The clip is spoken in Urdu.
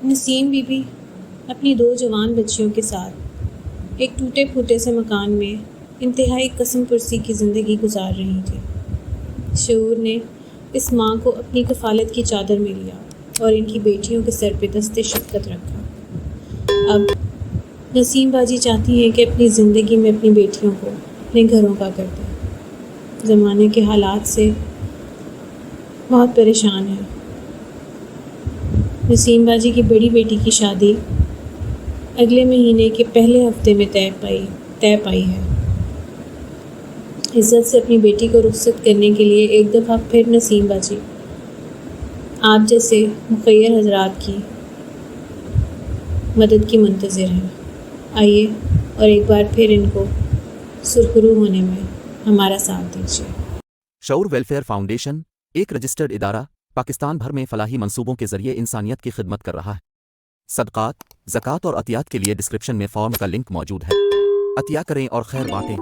نسیم بی بی اپنی 2 جوان بچیوں کے ساتھ ایک ٹوٹے پھوٹے سے مکان میں انتہائی قسم پرسی کی زندگی گزار رہی تھی۔ شعور نے اس ماں کو اپنی کفالت کی چادر میں لیا اور ان کی بیٹیوں کے سر پہ دست شفقت رکھا۔ اب نسیم باجی چاہتی ہیں کہ اپنی زندگی میں اپنی بیٹیوں کو اپنے گھروں کا کر دیں۔ زمانے کے حالات سے بہت پریشان ہے۔ نسیم باجی کی بڑی بیٹی کی شادی اگلے مہینے کے پہلے ہفتے میں طے پائی ہے۔ عزت سے اپنی بیٹی کو رخصت کرنے کے لیے ایک دفعہ پھر نسیم باجی آپ جیسے مخیر حضرات کی مدد کی منتظر ہیں۔ آئیے اور ایک بار پھر ان کو سرخرو ہونے میں ہمارا ساتھ دیجیے۔ شعور ویلفیئر فاؤنڈیشن ایک رجسٹرڈ ادارہ پاکستان بھر میں فلاحی منصوبوں کے ذریعے انسانیت کی خدمت کر رہا ہے۔ صدقات، زکوٰۃ اور عطیات کے لیے ڈسکرپشن میں فارم کا لنک موجود ہے۔ عطیہ کریں اور خیر بانٹیں۔